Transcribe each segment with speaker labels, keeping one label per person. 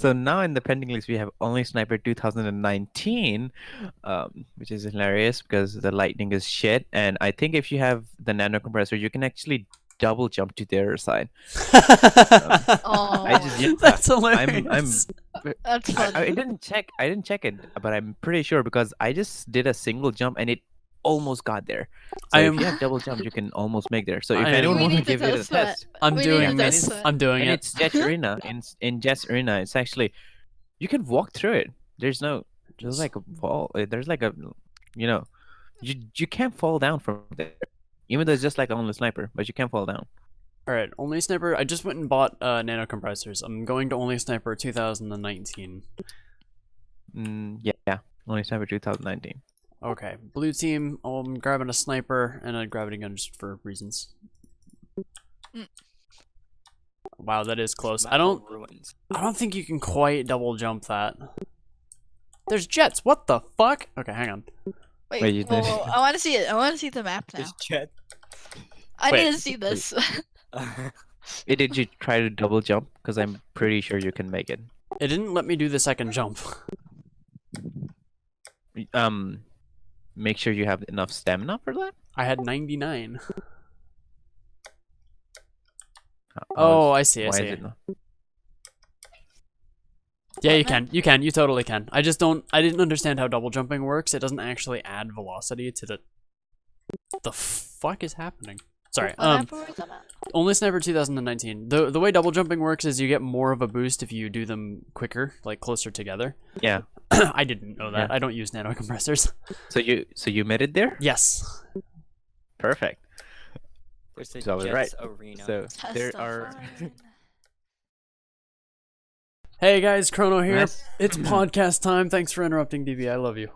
Speaker 1: So now in the pending list we have only Sniper 2019, which is hilarious because the lightning is shit. And I think if you have the nano compressor, you can actually double jump to their side.
Speaker 2: Oh,
Speaker 1: I just yeah,
Speaker 3: That's
Speaker 1: I'm
Speaker 3: hilarious.
Speaker 2: that's
Speaker 1: I
Speaker 2: funny.
Speaker 1: didn't check. I didn't check it, but I'm pretty sure because I just did a single jump and it almost got there. So
Speaker 3: I
Speaker 1: if
Speaker 3: am-
Speaker 1: you have double jump, you can almost make there. So if
Speaker 3: I am-
Speaker 1: anyone
Speaker 2: We
Speaker 1: want to
Speaker 2: need to
Speaker 1: give it a
Speaker 2: test that.
Speaker 1: test,
Speaker 3: I'm
Speaker 2: We need
Speaker 3: doing
Speaker 2: to
Speaker 3: this.
Speaker 2: test that.
Speaker 3: I'm doing
Speaker 1: and
Speaker 3: it.
Speaker 1: it's Jet Arena. In Jet's Arena, it's actually you can walk through it. There's like a wall. There's like a, you know, you can't fall down from there. Even though it's just like on the sniper, but you can't fall down.
Speaker 3: All right, Only Sniper. I just went and bought nano compressors. I'm going to Only Sniper 2019.
Speaker 1: Yeah. Only Sniper 2019.
Speaker 3: Okay, blue team. I'm grabbing a sniper and a gravity gun just for reasons.
Speaker 2: Mm.
Speaker 3: Wow, that is close. I don't think you can quite double jump that. There's jets. What the fuck? Okay, hang on.
Speaker 1: Wait, you did-
Speaker 2: I want to see it. I want to see the map now.
Speaker 4: Just chat.
Speaker 2: I
Speaker 3: Wait.
Speaker 2: need to see this.
Speaker 1: Did you try to double jump? Because I'm pretty sure you can make it.
Speaker 3: It didn't let me do the second jump.
Speaker 1: Make sure you have enough stamina for that.
Speaker 3: I had 99.
Speaker 1: How
Speaker 3: Oh,
Speaker 1: is-
Speaker 3: I see. I
Speaker 1: why is
Speaker 3: see.
Speaker 1: it not?
Speaker 3: Yeah, you
Speaker 2: What
Speaker 3: can. You can. You totally can. I just don't. I didn't understand how double jumping works. It doesn't actually add velocity to the. The fuck is happening? Sorry.
Speaker 2: What map were we talking about?
Speaker 3: Only Sniper 2019. The way double jumping works is you get more of a boost if you do them quicker, like closer together.
Speaker 1: Yeah.
Speaker 3: I didn't know that.
Speaker 1: Yeah.
Speaker 3: I don't use nano compressors.
Speaker 1: So you made it there?
Speaker 3: Yes.
Speaker 1: Perfect.
Speaker 4: There's a
Speaker 1: So I was
Speaker 4: Jets
Speaker 1: right.
Speaker 4: arena.
Speaker 1: So there
Speaker 2: Test
Speaker 1: are.
Speaker 2: fine.
Speaker 3: Hey guys, Chrono here.
Speaker 1: Nice.
Speaker 3: It's podcast time. Thanks for interrupting, DB. I love you.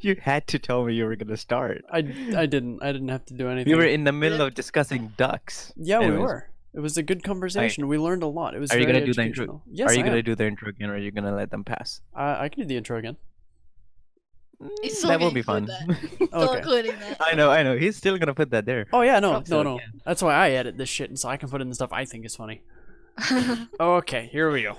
Speaker 1: You had to tell me you were gonna start.
Speaker 3: I didn't. I didn't have to do anything.
Speaker 1: We were in the middle of discussing ducks.
Speaker 3: Yeah, we
Speaker 1: Anyways.
Speaker 3: were. It was a good conversation. We learned a lot. It was.
Speaker 1: Are you
Speaker 3: very
Speaker 1: gonna do the intro?
Speaker 3: educational. Yes,
Speaker 1: Are you
Speaker 3: I
Speaker 1: gonna
Speaker 3: am.
Speaker 1: do the intro again, or are you gonna let them pass?
Speaker 3: I can do the intro again.
Speaker 2: He's still
Speaker 1: That will
Speaker 2: gonna
Speaker 1: be fun.
Speaker 2: include Still
Speaker 3: Okay.
Speaker 2: including that.
Speaker 1: I know. He's still gonna put that there.
Speaker 3: Oh yeah, no.
Speaker 1: So, yeah.
Speaker 3: That's why I edit this shit, and so I can put in the stuff I think is funny. Okay, here we go.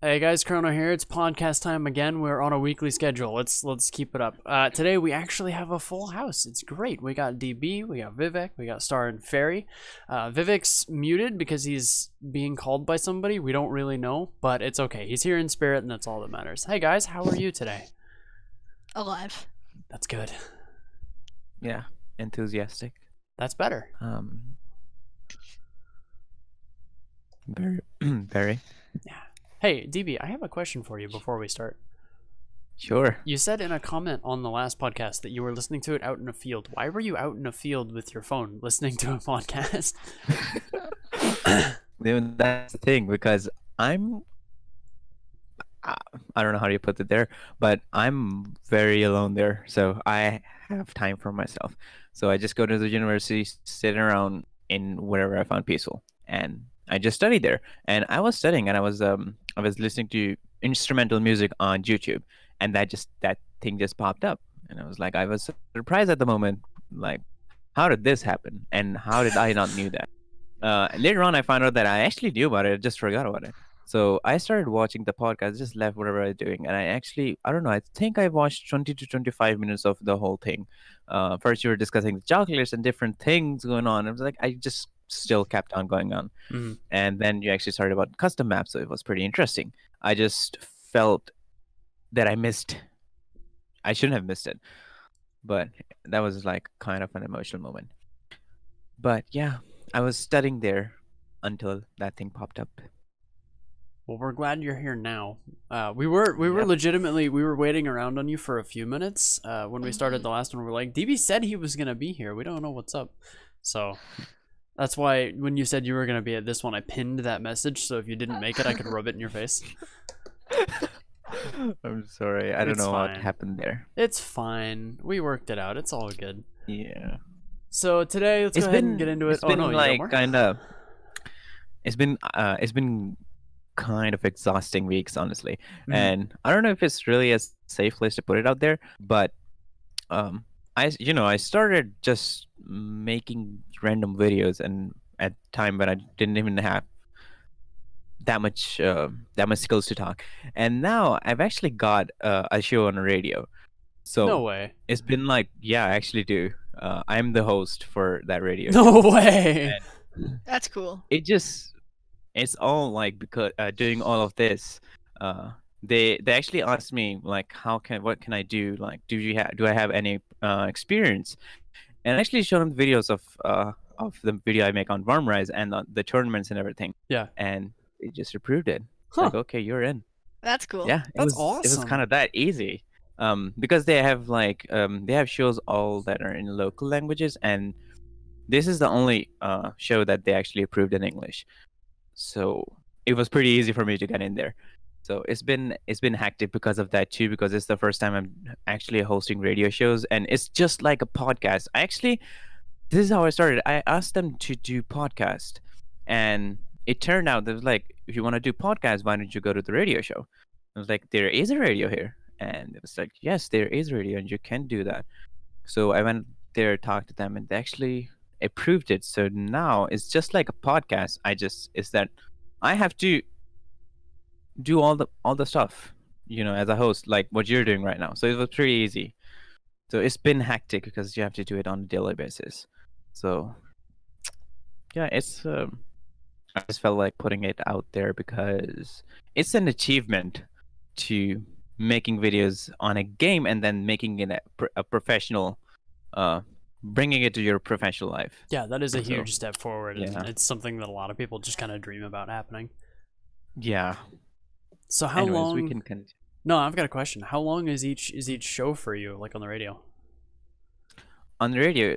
Speaker 3: Hey guys, Chrono here. It's podcast time again. We're on a weekly schedule. Let's keep it up. Today we actually have a full house. It's great. We got DB, we got Vivek, we got Star and Fairy. Vivek's muted because he's being called by somebody. We don't really know, but it's okay. He's here in spirit, and that's all that matters. Hey guys, how are you today?
Speaker 2: Alive.
Speaker 3: That's good.
Speaker 1: Yeah, enthusiastic.
Speaker 3: That's better.
Speaker 1: Very.
Speaker 3: Hey DB, I have a question for you before we start.
Speaker 1: Sure.
Speaker 3: You said in a comment on the last podcast that you were listening to it out in a field. Why were you out in a field with your phone listening to a podcast?
Speaker 1: That's the thing because I don't know how you put it there, but I'm very alone there, so I have time for myself. So I just go to the university, sit around in wherever I found peaceful, and I just studied there. And I was studying, and I was listening to instrumental music on YouTube, and that thing just popped up, and I was like, I was surprised at the moment, like, how did this happen, and how did I not knew that? Later on, I found out that I actually knew about it. I just forgot about it. So I started watching the podcast, just left whatever I was doing. And I don't know, I think I watched 20 to 25 minutes of the whole thing. First, you were discussing the chocolates and different things going on. It was like, I just still kept on going on.
Speaker 3: Mhm.
Speaker 1: And then you actually started about custom maps. So it was pretty interesting. I just felt that I shouldn't have missed it. But that was like kind of an emotional moment. But yeah, I was studying there until that thing popped up.
Speaker 3: Well, we're glad you're here now. We were
Speaker 1: Yep.
Speaker 3: legitimately waiting around on you for a few minutes. When we started the last one, we're like, DB said he was gonna be here. We don't know what's up. So that's why when you said you were gonna be at this one, I pinned that message. So if you didn't make it, I could rub it in your face.
Speaker 1: I'm sorry. I don't
Speaker 3: It's
Speaker 1: know what
Speaker 3: fine.
Speaker 1: happened there.
Speaker 3: It's fine. We worked it out. It's all good.
Speaker 1: Yeah.
Speaker 3: So today, let's go ahead and get into it.
Speaker 1: It's been
Speaker 3: you got
Speaker 1: like
Speaker 3: more?
Speaker 1: kind of. It's been kind of exhausting weeks, honestly.
Speaker 3: Mhm.
Speaker 1: And I don't know if it's really a safe place to put it out there, but I started just making random videos, and at time when I didn't even have that much skills to talk. And now I've actually got a show on the radio. So
Speaker 3: No way.
Speaker 1: it's been like, yeah, I actually do. I'm the host for that radio
Speaker 3: No
Speaker 1: show.
Speaker 3: way.
Speaker 1: And
Speaker 2: That's cool.
Speaker 1: it's all like because doing all of this. They actually asked me like, what can I do? Like, do I have any experience? And I actually showed them videos of the video I make on Warmerise and the tournaments and everything.
Speaker 3: Yeah.
Speaker 1: And they just approved it. It's
Speaker 3: Huh.
Speaker 1: like, okay, you're in.
Speaker 2: That's cool.
Speaker 1: Yeah,
Speaker 3: That's
Speaker 1: it was
Speaker 3: awesome.
Speaker 1: kind of that easy. Because they have like they have shows all that are in local languages, and this is the only show that they actually approved in English. So it was pretty easy for me to get in there. So it's been hectic because of that too, because it's the first time I'm actually hosting radio shows, and it's just like a podcast. This is how I started. I asked them to do podcast, and it turned out that was like, if you want to do podcast, why don't you go to the radio show? I was like, there is a radio here, and it was like, yes, there is radio, and you can do that. So I went there, talked to them, and they actually approved it. So now it's just like a podcast. It's that I have to do all the stuff, as a host, like what you're doing right now. So it was pretty easy. So it's been hectic because you have to do it on a daily basis. So yeah, I just felt like putting it out there because it's an achievement to making videos on a game and then making it a professional, bringing it to your professional life.
Speaker 3: Yeah, that is a
Speaker 1: So,
Speaker 3: huge step forward, and
Speaker 1: yeah.
Speaker 3: it's something that a lot of people just kind of dream about happening.
Speaker 1: Yeah.
Speaker 3: So how
Speaker 1: Anyways,
Speaker 3: long?
Speaker 1: we can continue.
Speaker 3: No, I've got a question. How long is each show for you, like on the radio?
Speaker 1: On the radio,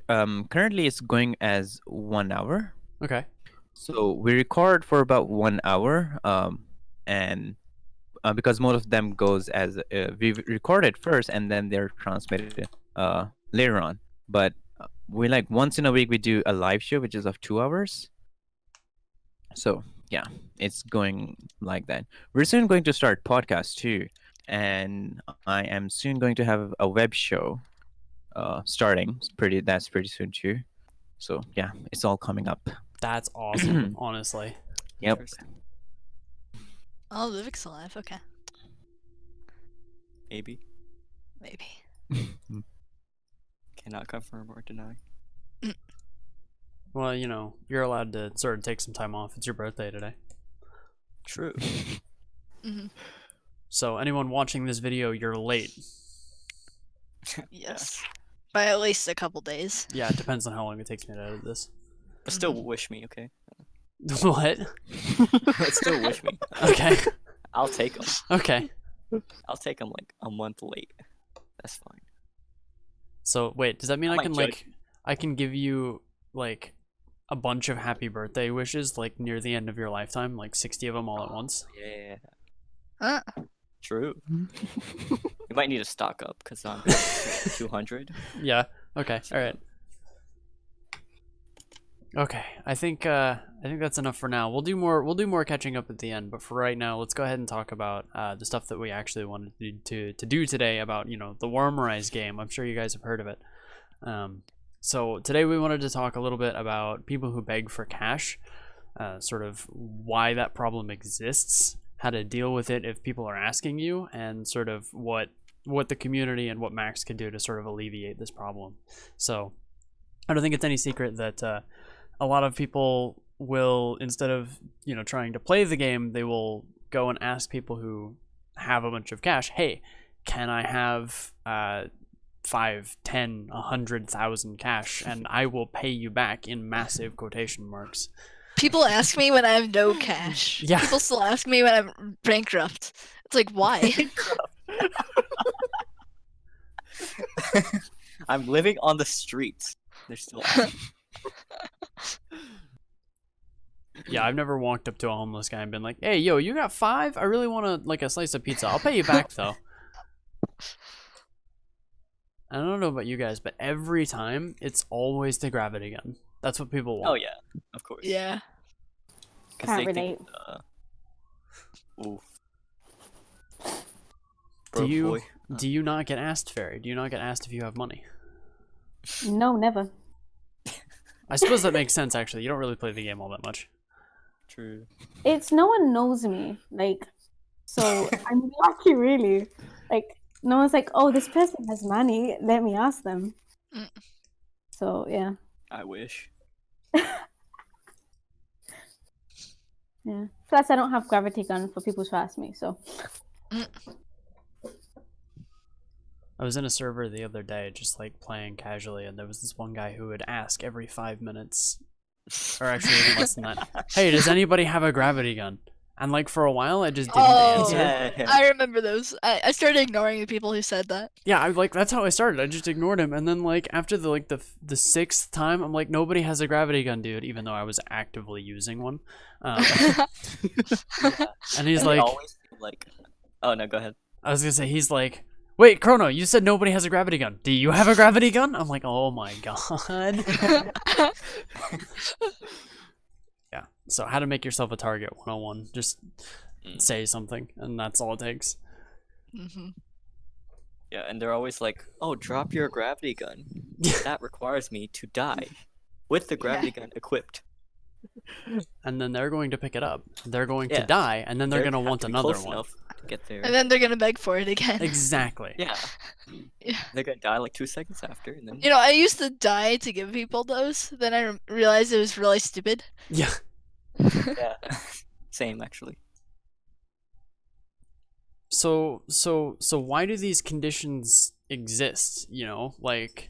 Speaker 1: currently it's going as 1 hour.
Speaker 3: Okay.
Speaker 1: So we record for about 1 hour, and because most of them goes as we record it first and then they're transmitted later on. But we like once in a week we do a live show which is of 2 hours. So yeah, it's going like that. We're soon going to start podcast too, and I am soon going to have a web show starting. That's pretty soon too. So yeah, it's all coming up.
Speaker 3: That's awesome, honestly.
Speaker 1: Yep.
Speaker 4: Interesting.
Speaker 2: Oh, Livik's alive. Okay.
Speaker 4: Maybe.
Speaker 2: Maybe.
Speaker 4: Cannot confirm or deny.
Speaker 3: Well, you're allowed to sort of take some time off. It's your birthday today.
Speaker 4: True.
Speaker 2: Hmm.
Speaker 3: So anyone watching this video, you're late.
Speaker 2: Yes. By at least a couple days.
Speaker 3: Yeah, it depends on how long it takes me to edit this.
Speaker 4: But still wish me, okay?
Speaker 3: What?
Speaker 4: But still wish me.
Speaker 3: Okay.
Speaker 4: I'll take them.
Speaker 3: Okay.
Speaker 4: I'll take them like a month late. That's fine.
Speaker 3: So wait, does that mean
Speaker 4: I
Speaker 3: I
Speaker 4: might
Speaker 3: can
Speaker 4: judge.
Speaker 3: I can give you like a bunch of happy birthday wishes like near the end of your lifetime, like 60 of them all at once?
Speaker 4: Yeah.
Speaker 2: Huh?
Speaker 4: True. You might need to stock up because I'm 200.
Speaker 3: Yeah. Okay. All right. Okay. I think that's enough for now. We'll do more catching up at the end, but for right now, let's go ahead and talk about the stuff that we actually wanted to do today about, the Warmerise game. I'm sure you guys have heard of it. So today we wanted to talk a little bit about people who beg for cash, sort of why that problem exists, how to deal with it if people are asking you, and sort of what the community and what Max could do to sort of alleviate this problem. So I don't think it's any secret that a lot of people will, instead of trying to play the game, they will go and ask people who have a bunch of cash, hey, can I have 5, 10, 100,000 cash, and I will pay you back in massive quotation marks.
Speaker 2: People ask me when I have no cash.
Speaker 3: Yeah.
Speaker 2: People still ask me when I'm bankrupt. It's like, why?
Speaker 4: I'm living on the streets. They're still asking.
Speaker 3: Yeah, I've never walked up to a homeless guy and been like, hey, yo, you got 5? I really want a slice of pizza. I'll pay you back, though. I don't know about you guys, but every time, it's always to grab it again. That's what people want.
Speaker 4: Oh yeah, of course.
Speaker 2: Yeah.
Speaker 4: 'Cause
Speaker 5: Can't
Speaker 4: they think,
Speaker 5: relate.
Speaker 4: oof.
Speaker 3: Do
Speaker 4: Broke
Speaker 3: you
Speaker 4: boy.
Speaker 3: do you not get asked, Fairy? Do you not get asked if you have money?
Speaker 5: No, never.
Speaker 3: I suppose that makes sense, actually. You don't really play the game all that much.
Speaker 4: True.
Speaker 5: It's no one knows me, like, so I'm lucky, really. Like, no one's like, oh, this person has money. Let me ask them.
Speaker 2: Mm.
Speaker 5: So yeah,
Speaker 4: I wish.
Speaker 5: yeah. Plus, I don't have gravity gun for people to ask me. So
Speaker 3: I was in a server the other day, just like playing casually, and there was this one guy who would ask every 5 minutes, or actually even less than that. Hey, does anybody have a gravity gun? And like for a while, I just didn't answer.
Speaker 4: Yeah.
Speaker 2: I remember those. I started ignoring the people who said that.
Speaker 3: Yeah, I like that's how I started. I just ignored him, and then like after the sixth time, I'm like, nobody has a gravity gun, dude. Even though I was actively using one,
Speaker 4: Yeah.
Speaker 3: and he's
Speaker 4: And they
Speaker 3: like,
Speaker 4: always feel like, oh no, go ahead.
Speaker 3: I was gonna say, he's like, wait, Chrono, you said nobody has a gravity gun. Do you have a gravity gun? I'm like, oh my god. Yeah. So how to make yourself a target 101. Just say something, and that's all it takes.
Speaker 2: Hmm.
Speaker 4: Yeah, and they're always like, oh, drop your gravity gun. That requires me to die with the gravity gun equipped.
Speaker 3: And then they're going to pick it up. They're going to
Speaker 4: Yeah.
Speaker 3: die, and then they're going to
Speaker 4: have
Speaker 3: want
Speaker 4: to be
Speaker 3: another
Speaker 4: close
Speaker 3: one.
Speaker 4: enough to get there.
Speaker 2: And then they're gonna beg for it again.
Speaker 3: Exactly.
Speaker 4: Yeah.
Speaker 2: Yeah.
Speaker 4: They're gonna die like 2 seconds after, and then
Speaker 2: You know, I used to die to give people those. Then I realized it was really stupid.
Speaker 3: Yeah.
Speaker 4: yeah, same actually.
Speaker 3: So why do these conditions exist? You know, like,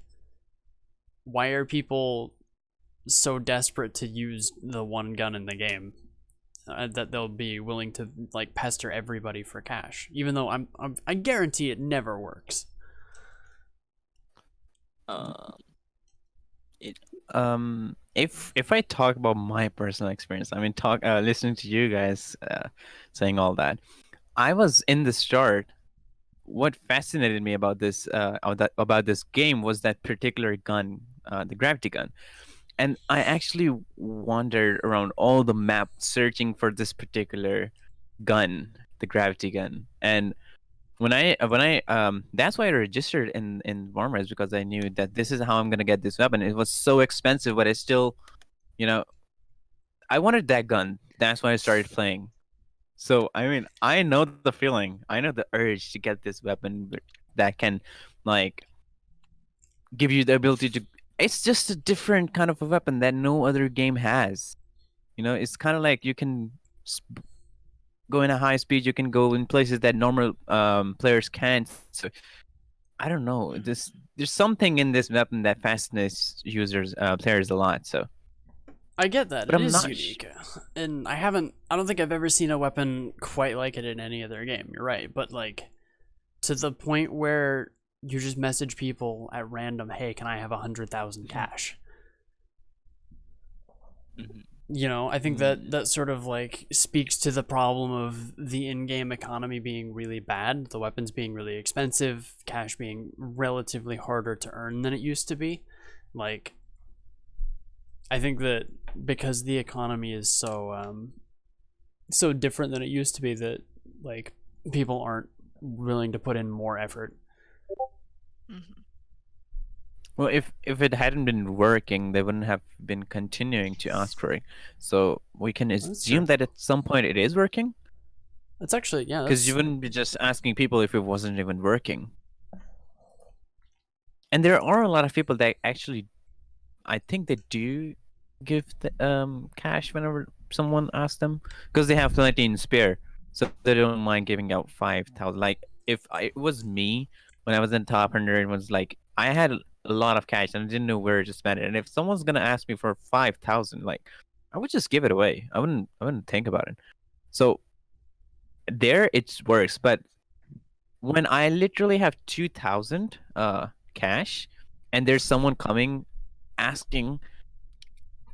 Speaker 3: why are people so desperate to use the one gun in the game that they'll be willing to like pester everybody for cash, even though I guarantee it never works.
Speaker 1: If I talk about my personal experience, I mean, listening to you guys saying all that, I was in the start. What fascinated me about this about this game was that particular gun, the gravity gun, and I actually wandered around all the map searching for this particular gun, the gravity gun, and when I that's why I registered in Warmerise, because I knew that this is how I'm gonna get this weapon. It was so expensive, but I still, you know, I wanted that gun. That's why I started playing. So I mean, I know the feeling. I know the urge to get this weapon that can, like, give you the ability to. It's just a different kind of a weapon that no other game has. You know, it's kind of like you can go in a high speed. You can go in places that normal players can't. So I don't know. There's something in this weapon that fascinates players a lot. So
Speaker 3: I get that.
Speaker 1: But
Speaker 3: It
Speaker 1: I'm
Speaker 3: is
Speaker 1: not
Speaker 3: unique. And I don't think I've ever seen a weapon quite like it in any other game. You're right. But like, to the point where you just message people at random, hey, can I have 100,000 cash?
Speaker 4: Mhm.
Speaker 3: You know, I think that sort of like speaks to the problem of the in-game economy being really bad, the weapons being really expensive, cash being relatively harder to earn than it used to be. Like, I think that because the economy is so different than it used to be, that like people aren't willing to put in more effort.
Speaker 2: Mhm.
Speaker 1: well, if it hadn't been working, they wouldn't have been continuing to ask for it. So we can
Speaker 3: That's
Speaker 1: assume
Speaker 3: true.
Speaker 1: that at some point it is working,
Speaker 3: That's actually, yeah,
Speaker 1: because
Speaker 3: that's
Speaker 1: you wouldn't be just asking people if it wasn't even working. And there are a lot of people that actually, I think they do give the cash whenever someone asks them, because they have plenty in spare, so they don't mind giving out 5,000. Like, if it was me when I was in top 100, it was like I had a lot of cash and I didn't know where to spend it. And if someone's gonna ask me for 5,000, like, I would just give it away. I wouldn't think about it. So there it works, but when I literally have 2,000 cash, and there's someone coming asking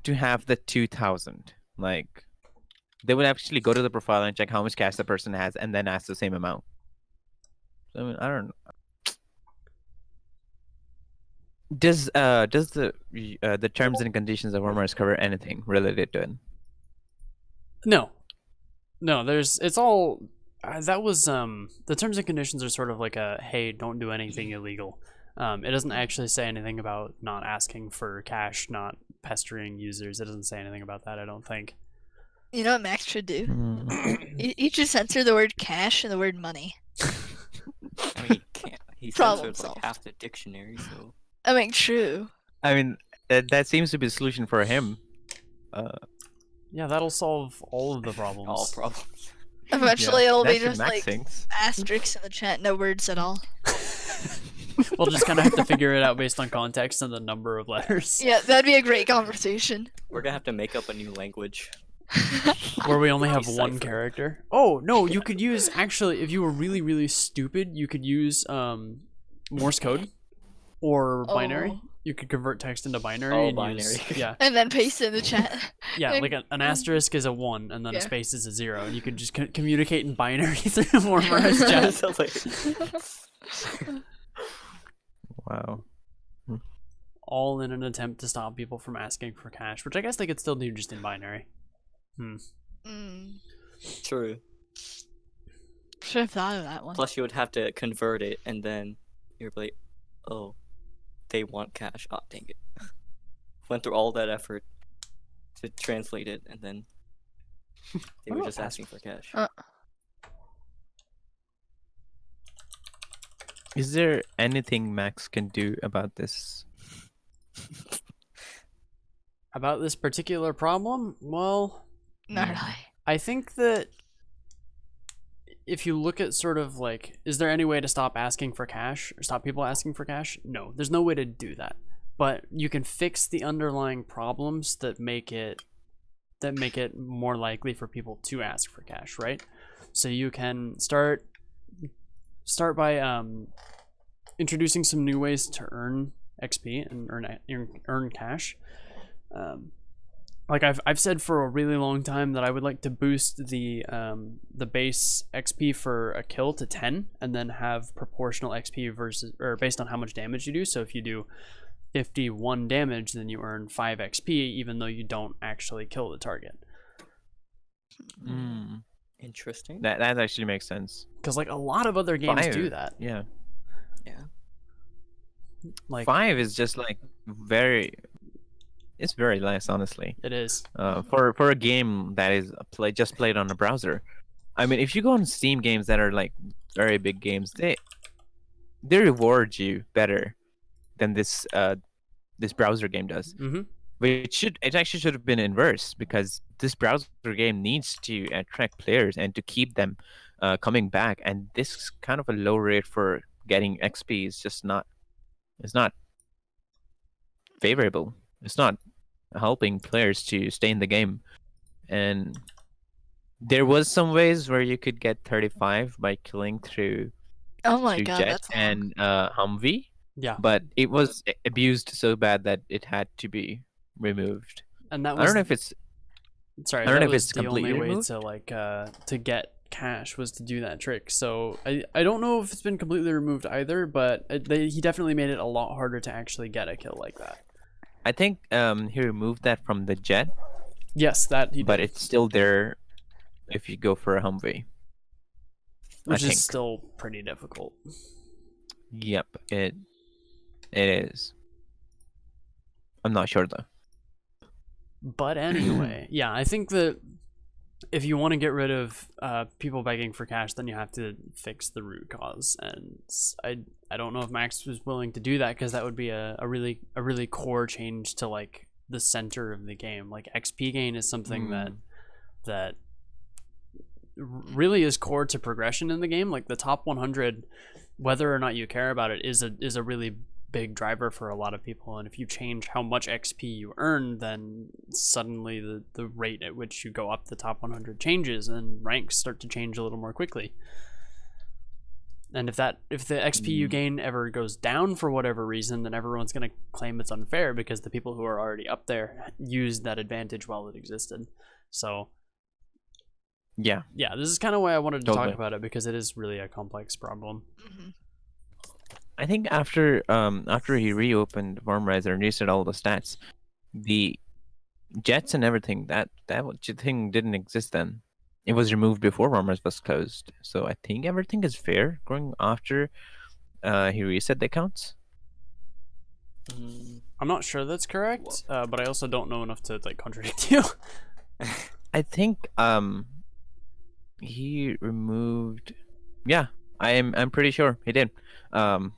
Speaker 1: to have the 2,000, like, they would actually go to the profile and check how much cash the person has and then ask the same amount. I mean, I don't know. Does the terms and conditions of Warmerise cover anything related to it?
Speaker 3: no, it's all that was the terms and conditions are sort of like a, hey, don't do anything illegal. It doesn't actually say anything about not asking for cash, not pestering users. It doesn't say anything about that, I don't think.
Speaker 2: You know what Max should do?
Speaker 1: Hmm.
Speaker 2: He should censor the word cash and the word money.
Speaker 4: I mean, he can't. He
Speaker 2: Problem
Speaker 4: censored like
Speaker 2: solved.
Speaker 4: half the dictionary, so.
Speaker 2: I mean, true.
Speaker 1: I mean, that seems to be the solution for him.
Speaker 3: Yeah, that'll solve all of the
Speaker 4: All
Speaker 3: problems.
Speaker 4: problems.
Speaker 2: Eventually,
Speaker 1: Yeah,
Speaker 2: it'll be
Speaker 1: that's what
Speaker 2: just
Speaker 1: Max
Speaker 2: like
Speaker 1: thinks.
Speaker 2: asterisks in the chat, no words at all.
Speaker 3: We'll just kind of have to figure it out based on context and the number of letters.
Speaker 2: Yeah, that'd be a great conversation.
Speaker 4: We're gonna have to make up a new language.
Speaker 3: Where we only have one
Speaker 4: Decipher.
Speaker 3: character. Oh, no, you could use, actually, if you were really, really stupid, you could use Morse code or binary.
Speaker 2: Oh.
Speaker 3: You could convert text into binary.
Speaker 4: Oh,
Speaker 3: and
Speaker 4: binary.
Speaker 3: Use, yeah,
Speaker 2: And then paste it in the chat.
Speaker 3: yeah, like an asterisk is a 1, and then a
Speaker 2: Yeah.
Speaker 3: space is a 0, and you could just communicate in binary through Warmerise chat.
Speaker 4: So, like,
Speaker 1: Wow.
Speaker 3: All in an attempt to stop people from asking for cash, which I guess they could still do just in binary.
Speaker 2: Mm,
Speaker 4: true.
Speaker 2: should have thought of that one.
Speaker 4: Plus, you would have to convert it, and then you're like, oh, they want cash. Oh, dang it. Went through all that effort to translate it, and then they were
Speaker 3: Oh,
Speaker 4: just asking for cash.
Speaker 1: Is there anything Max can do about this?
Speaker 3: About this particular problem, well,
Speaker 2: Not really.
Speaker 3: I think that if you look at sort of like, is there any way to stop asking for cash or stop people asking for cash? No, there's no way to do that. But you can fix the underlying problems that make it more likely for people to ask for cash, right? So you can start by introducing some new ways to earn XP and earn cash. Like I've said for a really long time that I would like to boost the base XP for a kill to 10, and then have proportional XP based on how much damage you do. So if you do 51 damage, then you earn 5 XP, even though you don't actually kill the target.
Speaker 1: Mm.
Speaker 4: Interesting.
Speaker 1: That actually makes sense.
Speaker 3: Because like a lot of other games
Speaker 1: 5,
Speaker 3: do that.
Speaker 1: Yeah.
Speaker 4: Yeah.
Speaker 3: Like
Speaker 1: 5 is just like it's very nice, honestly.
Speaker 3: it is.
Speaker 1: For a game that is just played on a browser. I mean, if you go on Steam games that are like very big games, they reward you better than this browser game does.
Speaker 3: Mm-hmm.
Speaker 1: It actually should have been inverse, because this browser game needs to attract players and to keep them coming back, and this kind of a low rate for getting XP is just not favorable. It's not helping players to stay in the game. And there was some ways where you could get 35 by killing through
Speaker 2: Oh my god,
Speaker 1: Jet
Speaker 2: that's long.
Speaker 1: and Humvee,
Speaker 3: Yeah.
Speaker 1: but it was abused so bad that it had to be removed.
Speaker 3: And that
Speaker 1: I
Speaker 3: was
Speaker 1: don't know if it's
Speaker 3: sorry,
Speaker 1: I don't
Speaker 3: that
Speaker 1: know if
Speaker 3: was
Speaker 1: it's
Speaker 3: the only
Speaker 1: completely
Speaker 3: way
Speaker 1: removed.
Speaker 3: to like to get cash was to do that trick. So I don't know if it's been completely removed either, but he definitely made it a lot harder to actually get a kill like that.
Speaker 1: I think he removed that from the Jet,
Speaker 3: Yes, that he did,
Speaker 1: but it's still there if you go for a Humvee.
Speaker 3: which
Speaker 1: think.
Speaker 3: is still pretty difficult.
Speaker 1: Yep, it is. I'm not sure though.
Speaker 3: But anyway, yeah, I think that if you want to get rid of people begging for cash, then you have to fix the root cause. And I don't know if Max was willing to do that, because that would be a really core change to like the center of the game. Like XP gain is something that really is core to progression in the game. Like the top 100, whether or not you care about it, is a really big driver for a lot of people. And if you change how much XP you earn, then suddenly the rate at which you go up the top 100 changes, and ranks start to change a little more quickly. And if the XP you gain ever goes down for whatever reason, then everyone's going to claim it's unfair, because the people who are already up there used that advantage while it existed. So
Speaker 1: Yeah.
Speaker 3: yeah, this is kind of why I wanted to
Speaker 1: Totally.
Speaker 3: talk about it, because it is really a complex problem.
Speaker 2: Mhm.
Speaker 1: I think after he reopened Warmerise and reset all the stats, the jets and everything that thing didn't exist then. It was removed before Warmerise was closed. So I think everything is fair going after he reset the accounts.
Speaker 4: Mm,
Speaker 3: I'm not sure that's correct, but I also don't know enough to like contradict you.
Speaker 1: I think he removed. Yeah, I'm pretty sure he did. The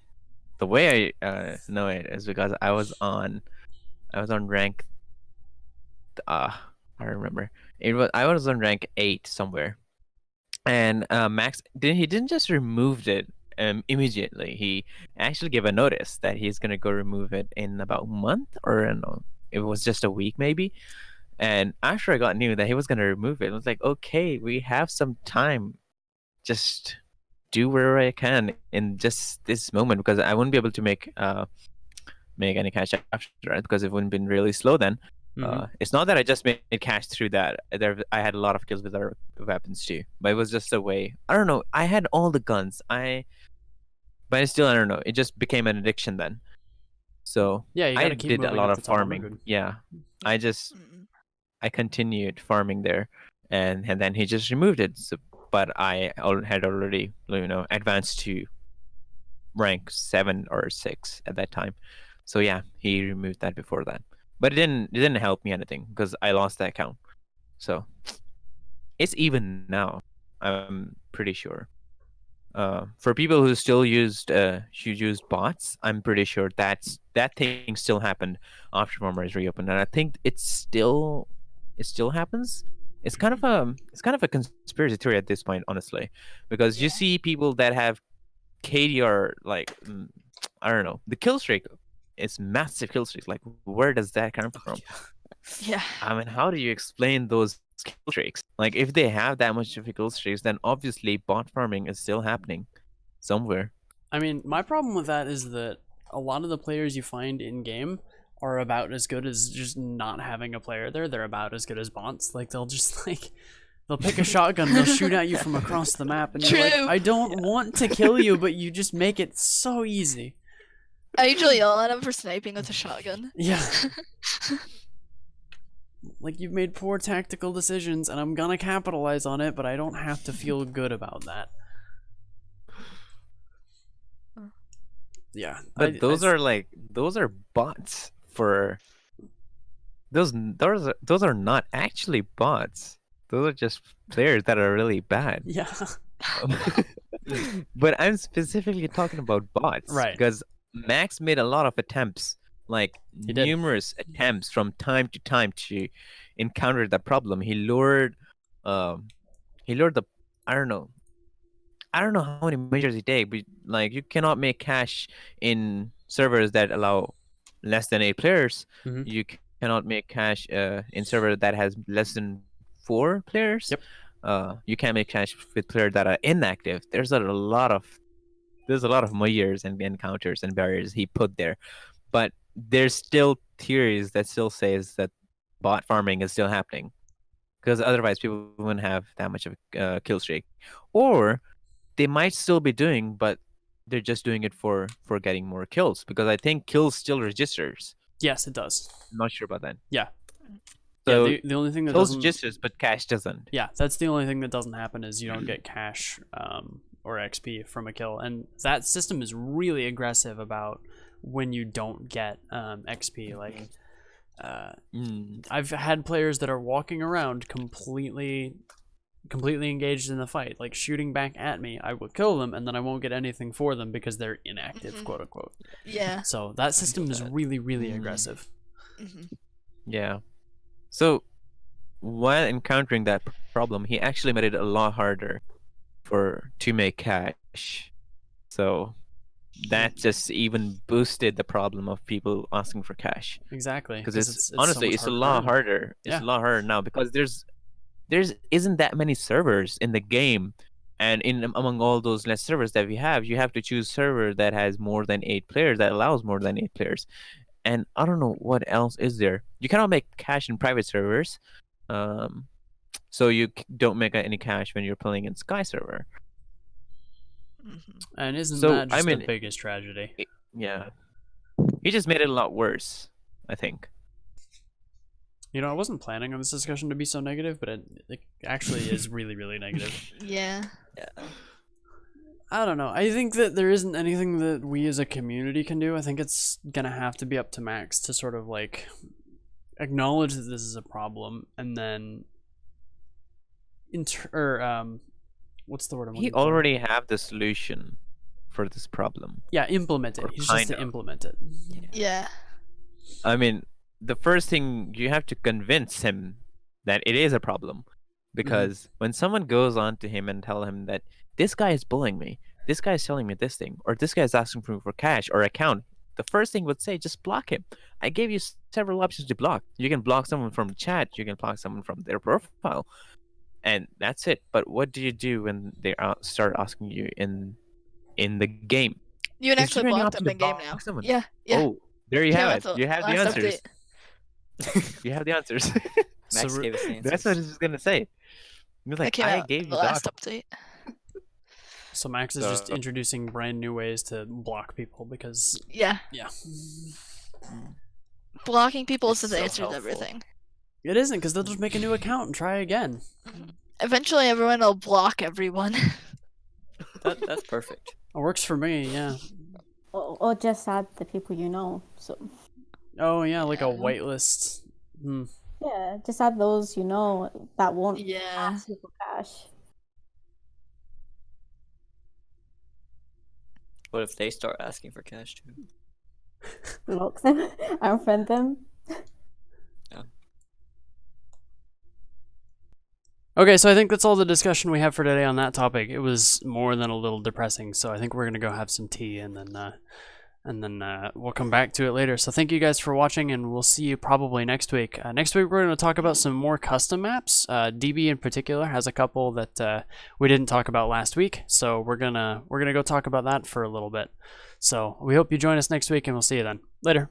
Speaker 1: way I know it is because I was on rank. Uh, I remember I was on rank 8 somewhere, and Max he didn't just remove it immediately. He actually gave a notice that he's gonna go remove it in about a month, or I don't know, it was just a week maybe. And after I got news that he was gonna remove it, I was like, okay, we have some time. Just do wherever I can in just this moment, because I wouldn't be able to make any cash after that, because it wouldn't been really slow then. It's not that I just made cash through that. I had a lot of kills with other weapons too, but it was just a way. I don't know. I had all the guns. But still, I don't know. It just became an addiction then. So
Speaker 3: Yeah, you
Speaker 1: I
Speaker 3: gotta keep
Speaker 1: did a
Speaker 3: moving
Speaker 1: lot
Speaker 3: up
Speaker 1: of
Speaker 3: the top.
Speaker 1: farming. Yeah, I just
Speaker 2: Mm.
Speaker 1: I continued farming there, and then he just removed it. So, but I had already advanced to rank 7 or 6 at that time. So yeah, he removed that before that. But it didn't help me anything because I lost that account. So it's even now. I'm pretty sure. For people who still used bots, I'm pretty sure that thing still happened after Warmerise reopened, and I think it still happens. It's kind of a conspiracy theory at this point, honestly, because you
Speaker 2: Yeah.
Speaker 1: see people that have KDR like I don't know, the kill streak is massive kill streaks. Like, where does that come from?
Speaker 2: Yeah.
Speaker 1: I mean, how do you explain those kill streaks? Like, if they have that much of a kill streaks, then obviously bot farming is still happening somewhere.
Speaker 3: I mean, my problem with that is that a lot of the players you find in game are about as good as just not having a player there. They're about as good as bots. Like, they'll just they'll pick a shotgun, they'll shoot at you from across the map, and you're like,
Speaker 2: True.
Speaker 3: I don't want to kill you, but you just make it so easy.
Speaker 2: I usually yell at him for sniping with a shotgun.
Speaker 3: Yeah. Like, you've made poor tactical decisions, and I'm gonna capitalize on it, but I don't have to feel good about that. Yeah.
Speaker 1: But those are bots for those are not actually bots. Those are just players that are really bad.
Speaker 3: Yeah.
Speaker 1: But I'm specifically talking about bots,
Speaker 3: Right.
Speaker 1: because Max made a lot of attempts, like
Speaker 3: He did.
Speaker 1: numerous attempts from time to time to encounter that problem. He lured the I don't know how many measures he take, but like, you cannot make cash in servers that allow less than 8 players.
Speaker 3: Mhm.
Speaker 1: You cannot make cash in server that has less than 4 players.
Speaker 3: Yep.
Speaker 1: You can't make cash with players that are inactive. There's a lot of measures and encounters and barriers he put there, but there's still theories that still says that bot farming is still happening, because otherwise people wouldn't have that much of a kill streak, or they might still be doing, but they're just doing it for getting more kills, because I think kills still registers.
Speaker 3: Yes, it does.
Speaker 1: I'm not sure about that.
Speaker 3: Yeah.
Speaker 1: So
Speaker 3: Yeah, the only thing that
Speaker 1: kills
Speaker 3: doesn't...
Speaker 1: registers, but cash doesn't.
Speaker 3: Yeah, that's the only thing that doesn't happen is you don't get cash or XP from a kill. And that system is really aggressive about when you don't get XP. Like, I've had players that are walking around completely engaged in the fight, like shooting back at me. I will kill them, and then I won't get anything for them because they're inactive, quote unquote.
Speaker 2: Yeah.
Speaker 3: So that system is really, really aggressive.
Speaker 1: Yeah. So while encountering that problem, he actually made it a lot harder to make cash. So that just even boosted the problem of people asking for cash.
Speaker 3: Exactly.
Speaker 1: Because it's
Speaker 3: so
Speaker 1: honestly,
Speaker 3: much
Speaker 1: it's a lot harder. It's
Speaker 3: Yeah.
Speaker 1: a lot harder now, because there's isn't that many servers in the game, and among all those less servers that we have, you have to choose server that has more than 8 players, that allows more than 8 players. And I don't know what else is there. You cannot make cash in private servers, so you don't make any cash when you're playing in Sky server.
Speaker 3: And isn't
Speaker 1: So,
Speaker 3: that just
Speaker 1: I mean,
Speaker 3: the biggest tragedy?
Speaker 1: Yeah, he just made it a lot worse, I think.
Speaker 3: You know, I wasn't planning on this discussion to be so negative, but it actually is really, really negative.
Speaker 2: Yeah.
Speaker 4: Yeah.
Speaker 3: I don't know. I think that there isn't anything that we as a community can do. I think it's gonna have to be up to Max to sort of like acknowledge that this is a problem, and then what's the word I'm
Speaker 1: He
Speaker 3: looking for?
Speaker 1: already have the solution for this problem.
Speaker 3: Yeah, implement it.
Speaker 1: Or
Speaker 3: He's just to
Speaker 1: kinda.
Speaker 3: implement it.
Speaker 2: Yeah.
Speaker 1: I mean, the first thing you have to convince him that it is a problem, because when someone goes on to him and tell him that this guy is bullying me, this guy is telling me this thing, or this guy is asking for me for cash or account, the first thing would say, just block him. I gave you several options to block. You can block someone from the chat, you can block someone from their profile, and that's it. But what do you do when they start asking you in the game?
Speaker 2: You can
Speaker 1: Is
Speaker 2: actually
Speaker 1: there any
Speaker 2: block
Speaker 1: option
Speaker 2: them
Speaker 1: to
Speaker 2: in game
Speaker 1: block
Speaker 2: now.
Speaker 1: someone?
Speaker 2: Yeah. Yeah.
Speaker 1: Oh, there you
Speaker 2: Came
Speaker 1: have
Speaker 2: out
Speaker 1: it.
Speaker 2: the
Speaker 1: You have the
Speaker 2: last
Speaker 1: answers.
Speaker 2: update.
Speaker 1: You have the answers.
Speaker 3: So
Speaker 4: Max
Speaker 3: we're-
Speaker 4: gave us the
Speaker 1: That's what
Speaker 4: answers.
Speaker 1: he's gonna say. He was
Speaker 2: That
Speaker 1: like,
Speaker 2: came
Speaker 1: I
Speaker 2: out
Speaker 1: gave
Speaker 2: in
Speaker 1: you
Speaker 2: the
Speaker 1: the
Speaker 2: last
Speaker 1: option.
Speaker 2: update.
Speaker 3: So Max is just
Speaker 1: So-
Speaker 3: introducing brand new ways to block people because
Speaker 2: Yeah.
Speaker 3: yeah,
Speaker 2: Blocking people
Speaker 4: It's
Speaker 2: isn't the
Speaker 4: so
Speaker 2: answer to
Speaker 4: helpful.
Speaker 2: everything.
Speaker 3: it isn't because they'll just make a new account and try again.
Speaker 2: Eventually, everyone will block everyone.
Speaker 4: That's perfect.
Speaker 3: It works for me. Yeah.
Speaker 5: Or just add the people you know. So
Speaker 3: Oh yeah, like a
Speaker 2: Yeah.
Speaker 3: whitelist. Hmm.
Speaker 5: yeah, just add those you know that won't
Speaker 2: Yeah.
Speaker 5: ask you for cash.
Speaker 4: What if they start asking for cash too?
Speaker 5: Block them, unfriend them.
Speaker 3: Okay, so I think that's all the discussion we have for today on that topic. It was more than a little depressing, so I think we're gonna go have some tea and then we'll come back to it later. So thank you guys for watching, and we'll see you probably next week. Next week we're gonna talk about some more custom maps. DB in particular has a couple that we didn't talk about last week, so we're gonna go talk about that for a little bit. So we hope you join us next week, and we'll see you then. Later.